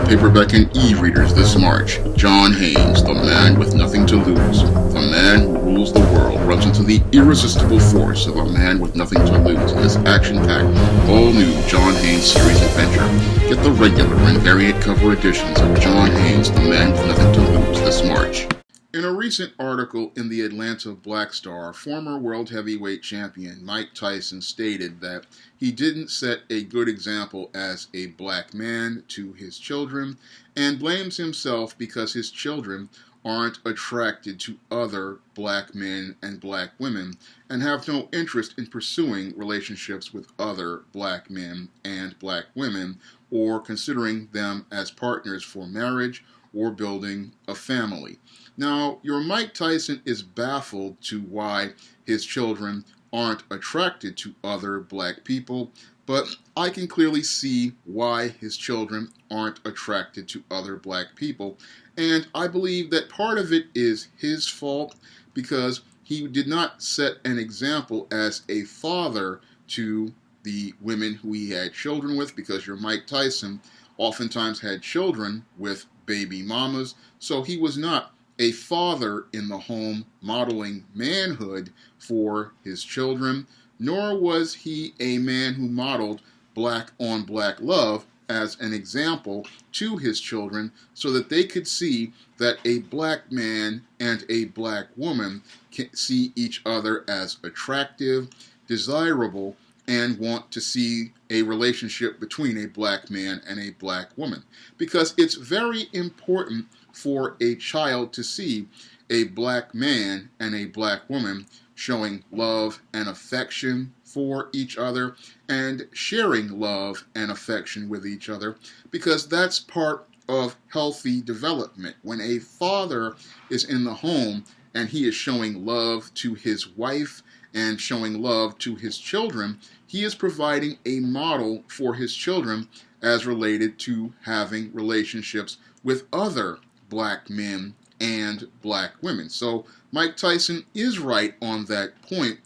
paperback and e-readers this March. John Haynes, the man with nothing to lose. The man who rules the world runs into the irresistible force of a man with nothing to lose in this action-packed, all-new John Haynes series adventure. Get the regular and variant cover editions of John Haynes, the man with nothing to lose this March. In a recent article in the Atlanta Black Star, former world heavyweight champion Mike Tyson stated that he didn't set a good example as a black man to his children and blames himself because his children aren't attracted to other black men and black women and have no interest in pursuing relationships with other black men and black women or considering them as partners for marriage or building a family. Now, your Mike Tyson is baffled to why his children aren't attracted to other black people, but I can clearly see why his children aren't attracted to other black people, and I believe that part of it is his fault because he did not set an example as a father to the women who he had children with, because your Mike Tyson oftentimes had children with baby mamas, so he was not a father in the home modeling manhood for his children, nor was he a man who modeled black on black love as an example to his children so that they could see that a black man and a black woman can see each other as attractive, desirable, and want to see a relationship between a black man and a black woman. Because it's very important for a child to see a black man and a black woman showing love and affection for each other and sharing love and affection with each other, because that's part of healthy development. When a father is in the home and he is showing love to his wife and showing love to his children, he is providing a model for his children as related to having relationships with other black men and black women. So Mike Tyson is right on that point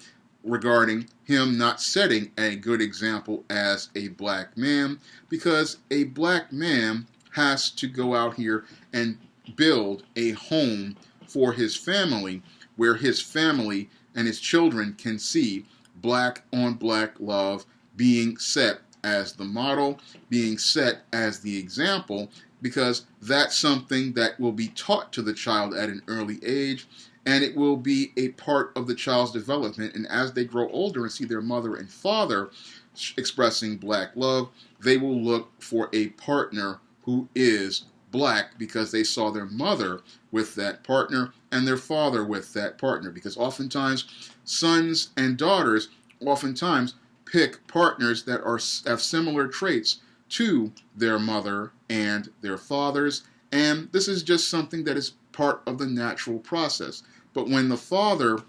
regarding him not setting a good example as a black man, because a black man has to go out here and build a home for his family where his family and his children can see black on black love being set as the model, being set as the example, because that's something that will be taught to the child at an early age, and it will be a part of the child's development. And as they grow older and see their mother and father expressing black love, they will look for a partner who is black because they saw their mother with that partner and their father with that partner. Because oftentimes, sons and daughters oftentimes pick partners that have similar traits to their mother and their fathers, and this is just something that is part of the natural process. But when the father,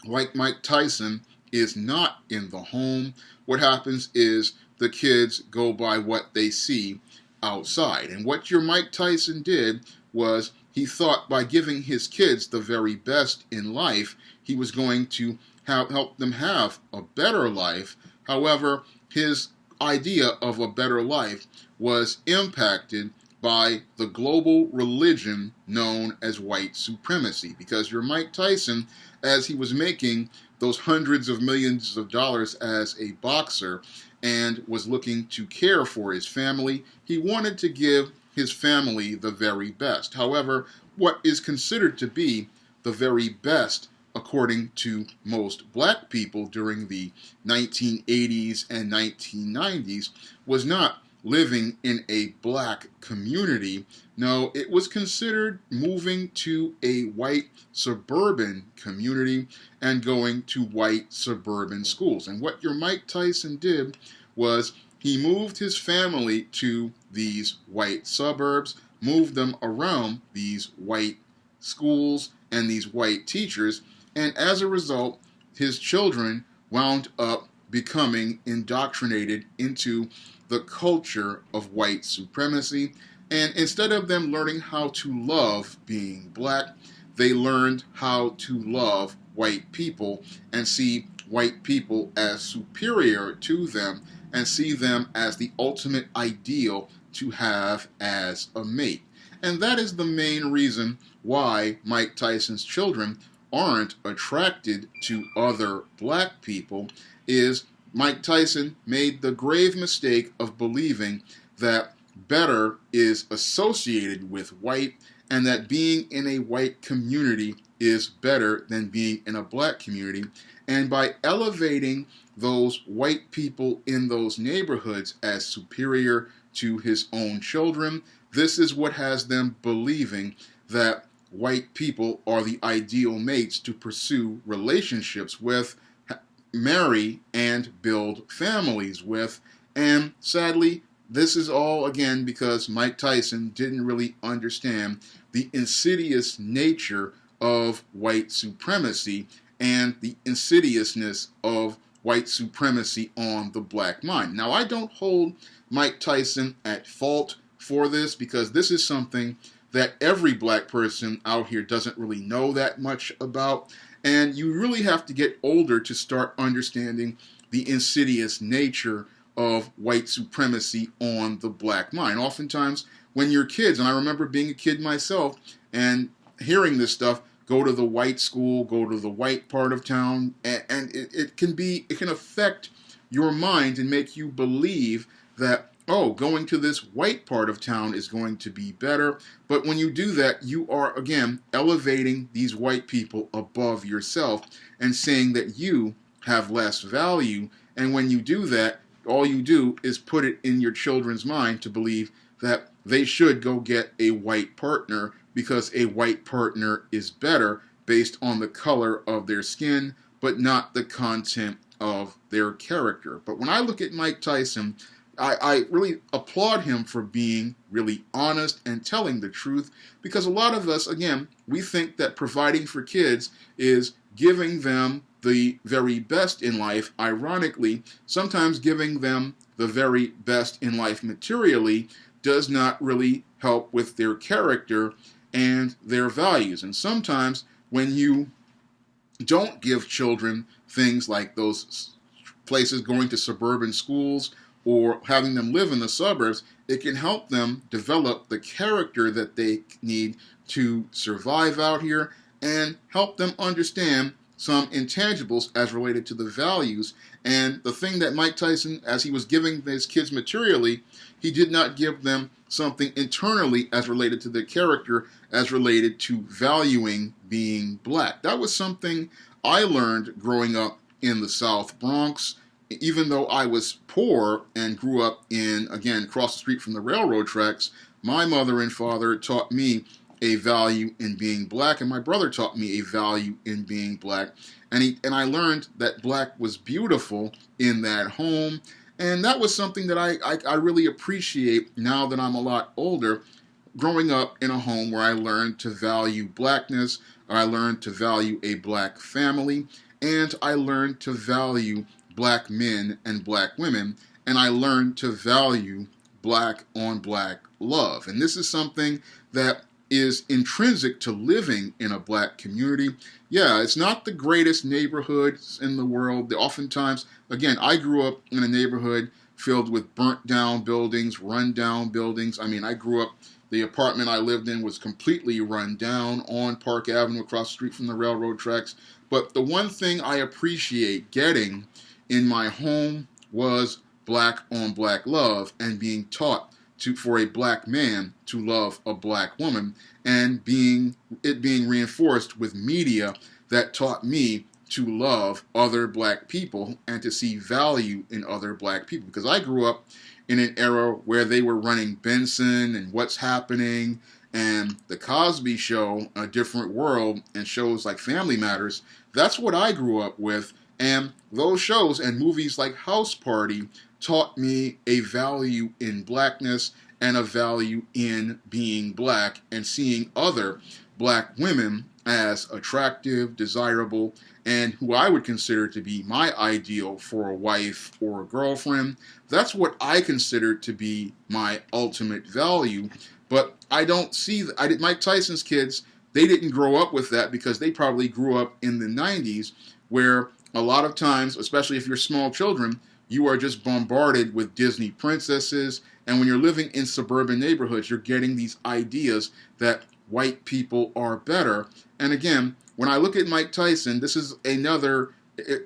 like Mike Tyson, is not in the home, what happens is the kids go by what they see outside. And what your Mike Tyson did was he thought by giving his kids the very best in life, he was going to help them have a better life. However, his idea of a better life was impacted by the global religion known as white supremacy. Because your Mike Tyson, as he was making those hundreds of millions of dollars as a boxer and was looking to care for his family, he wanted to give his family the very best. However, what is considered to be the very best according to most black people during the 1980s and 1990s, was not living in a black community. No, it was considered moving to a white suburban community and going to white suburban schools. And what your Mike Tyson did was he moved his family to these white suburbs, moved them around these white schools and these white teachers, and as a result, his children wound up becoming indoctrinated into the culture of white supremacy. And instead of them learning how to love being black, they learned how to love white people and see white people as superior to them and see them as the ultimate ideal to have as a mate. And that is the main reason why Mike Tyson's children aren't attracted to other black people, is Mike Tyson made the grave mistake of believing that better is associated with white, and that being in a white community is better than being in a black community. And by elevating those white people in those neighborhoods as superior to his own children, this is what has them believing that white people are the ideal mates to pursue relationships with, marry, and build families with. And sadly, this is all, again, because Mike Tyson didn't really understand the insidious nature of white supremacy and the insidiousness of white supremacy on the black mind. Now, I don't hold Mike Tyson at fault for this, because this is something that every black person out here doesn't really know that much about. And you really have to get older to start understanding the insidious nature of white supremacy on the black mind. Oftentimes, when you're kids, and I remember being a kid myself and hearing this stuff, go to the white school, go to the white part of town, and it can affect your mind and make you believe that, oh, going to this white part of town is going to be better. But when you do that, you are, again, elevating these white people above yourself and saying that you have less value. And when you do that, all you do is put it in your children's mind to believe that they should go get a white partner because a white partner is better based on the color of their skin, but not the content of their character. But when I look at Mike Tyson, I really applaud him for being really honest and telling the truth, because a lot of us, again, we think that providing for kids is giving them the very best in life. Ironically, sometimes giving them the very best in life materially does not really help with their character and their values. And sometimes when you don't give children things like those places, going to suburban schools, or having them live in the suburbs, it can help them develop the character that they need to survive out here and help them understand some intangibles as related to the values. And the thing that Mike Tyson, as he was giving his kids materially, he did not give them something internally as related to their character, as related to valuing being black. That was something I learned growing up in the South Bronx. Even though I was poor and grew up in, again, across the street from the railroad tracks, my mother and father taught me a value in being black, and my brother taught me a value in being black. And I learned that black was beautiful in that home. And that was something that I really appreciate now that I'm a lot older, growing up in a home where I learned to value blackness, I learned to value a black family, and I learned to value black men and black women, and I learned to value black on black love. And this is something that is intrinsic to living in a black community. Yeah, it's not the greatest neighborhoods in the world. Oftentimes, again, I grew up in a neighborhood filled with burnt down buildings, run down buildings. I mean, I grew up, the apartment I lived in was completely run down on Park Avenue across the street from the railroad tracks. But the one thing I appreciate getting in my home was black on black love, and being taught for a black man to love a black woman, and being reinforced with media that taught me to love other black people and to see value in other black people. Because I grew up in an era where they were running Benson and What's Happening and The Cosby Show, A Different World, and shows like Family Matters. That's what I grew up with. And those shows and movies like House Party taught me a value in blackness and a value in being black and seeing other black women as attractive, desirable, and who I would consider to be my ideal for a wife or a girlfriend. That's what I consider to be my ultimate value. But I don't see that. Mike Tyson's kids, they didn't grow up with that, because they probably grew up in the 90s, where a lot of times, especially if you're small children, you are just bombarded with Disney princesses. And when you're living in suburban neighborhoods, you're getting these ideas that white people are better. And again, when I look at Mike Tyson, this is another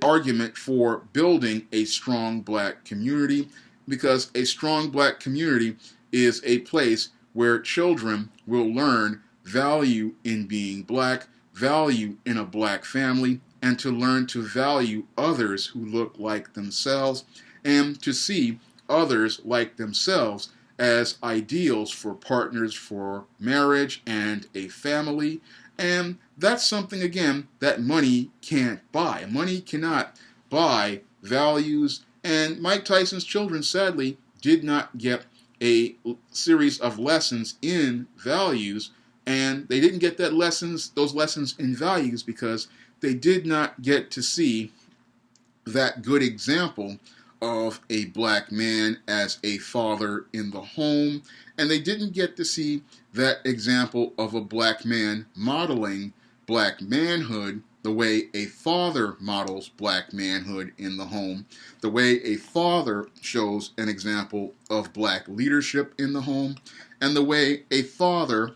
argument for building a strong black community, because a strong black community is a place where children will learn value in being black, value in a black family, and to learn to value others who look like themselves, and to see others like themselves as ideals for partners for marriage and a family. And that's something, again, that money can't buy. Money cannot buy values. And Mike Tyson's children, sadly, did not get a series of lessons in values. And they didn't get those lessons in values because they did not get to see that good example of a black man as a father in the home, and they didn't get to see that example of a black man modeling black manhood the way a father models black manhood in the home, the way a father shows an example of black leadership in the home, and the way a father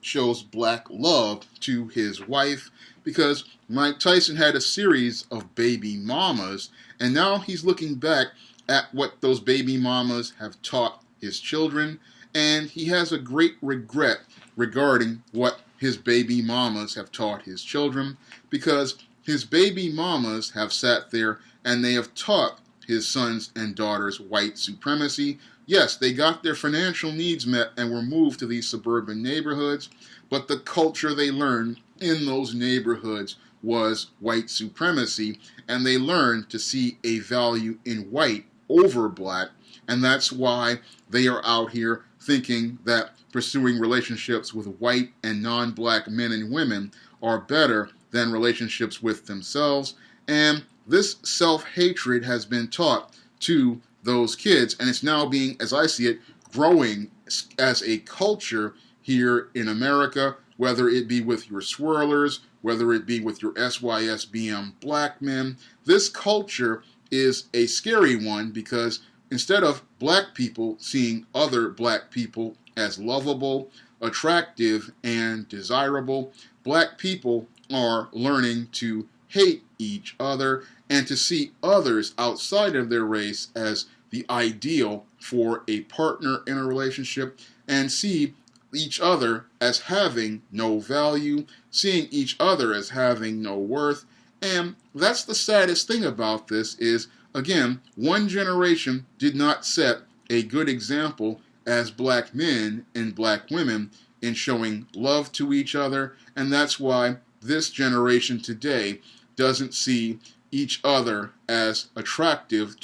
shows black love to his wife, because Mike Tyson had a series of baby mamas, and now he's looking back at what those baby mamas have taught his children, and he has a great regret regarding what his baby mamas have taught his children, because his baby mamas have sat there and they have taught his sons and daughters white supremacy. Yes, they got their financial needs met and were moved to these suburban neighborhoods, but the culture they learned in those neighborhoods was white supremacy, and they learned to see a value in white over black, and that's why they are out here thinking that pursuing relationships with white and non-black men and women are better than relationships with themselves. And this self-hatred has been taught to those kids, and it's now being, as I see it, growing as a culture here in America, whether it be with your swirlers, whether it be with your SYSBM black men. This culture is a scary one, because instead of black people seeing other black people as lovable, attractive, and desirable, black people are learning to hate each other and to see others outside of their race as the ideal for a partner in a relationship, and see each other as having no value, seeing each other as having no worth. And that's the saddest thing about this is, again, one generation did not set a good example as black men and black women in showing love to each other, and that's why this generation today doesn't see each other as attractive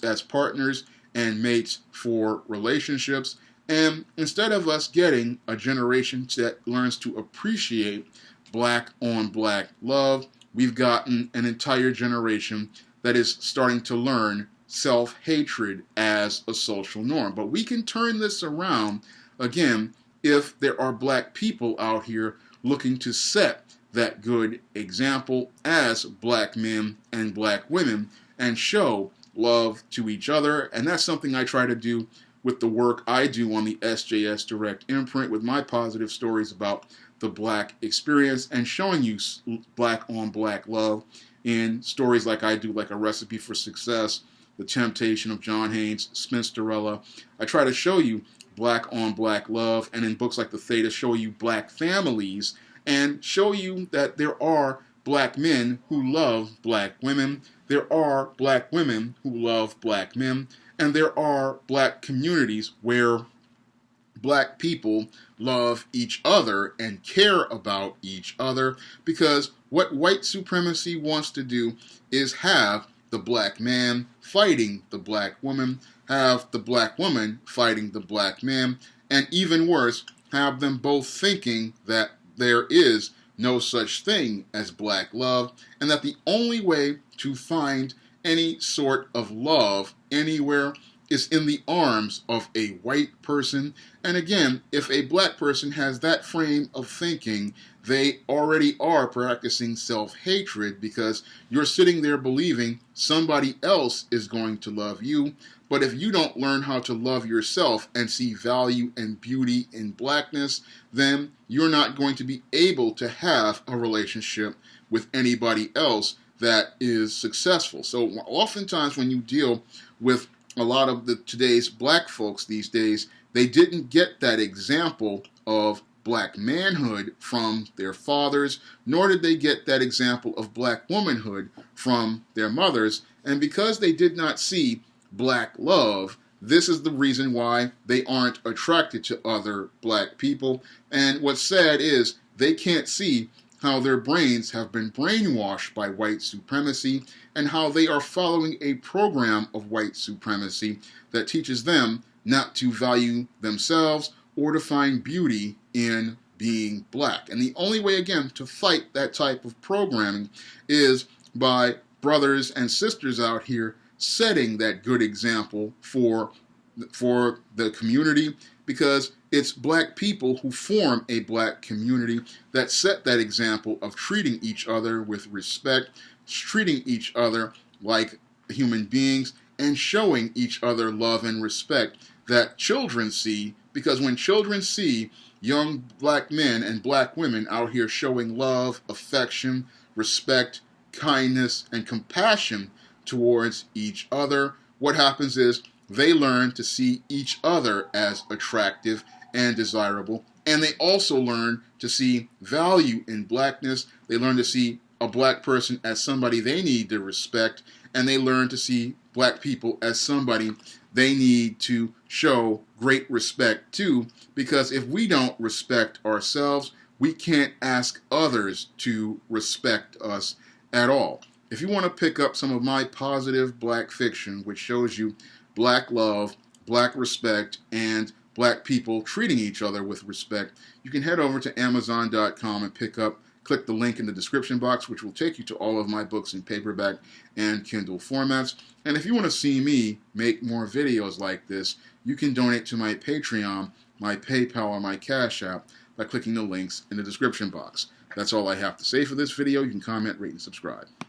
as partners and mates for relationships. And instead of us getting a generation that learns to appreciate black on black love, we've gotten an entire generation that is starting to learn self-hatred as a social norm. But we can turn this around, again, if there are black people out here looking to set that good example as black men and black women and show love to each other. And that's something I try to do with the work I do on the SJS Direct imprint, with my positive stories about the black experience and showing you black on black love in stories like I do, like A Recipe for Success, The Temptation of John Haynes, Spinsterella. I try to show you black on black love, and in books like The Theta, show you black families and show you that there are black men who love black women, there are black women who love black men, and there are black communities where black people love each other and care about each other, because what white supremacy wants to do is have the black man fighting the black woman, have the black woman fighting the black man, and even worse, have them both thinking that there is no such thing as black love, and that the only way to find any sort of love anywhere is in the arms of a white person. And again, if a black person has that frame of thinking, they already are practicing self-hatred, because you're sitting there believing somebody else is going to love you. But if you don't learn how to love yourself and see value and beauty in blackness, then you're not going to be able to have a relationship with anybody else that is successful. So oftentimes when you deal with a lot of today's black folks these days, they didn't get that example of black manhood from their fathers, nor did they get that example of black womanhood from their mothers. And because they did not see black love, this is the reason why they aren't attracted to other black people. And what's sad is they can't see how their brains have been brainwashed by white supremacy, and how they are following a program of white supremacy that teaches them not to value themselves or to find beauty in being black. And the only way, again, to fight that type of programming is by brothers and sisters out here setting that good example for the community, because it's black people who form a black community that set that example of treating each other with respect, treating each other like human beings, and showing each other love and respect that children see. Because when children see young black men and black women out here showing love, affection, respect, kindness, and compassion towards each other, what happens is they learn to see each other as attractive and desirable, and they also learn to see value in blackness. They learn to see a black person as somebody they need to respect, and they learn to see black people as somebody they need to show great respect to, because if we don't respect ourselves, we can't ask others to respect us at all. If you want to pick up some of my positive black fiction, which shows you black love, black respect, and black people treating each other with respect, you can head over to Amazon.com and click the link in the description box, which will take you to all of my books in paperback and Kindle formats. And if you want to see me make more videos like this, you can donate to my Patreon, my PayPal, or my Cash App by clicking the links in the description box. That's all I have to say for this video. You can comment, rate, and subscribe.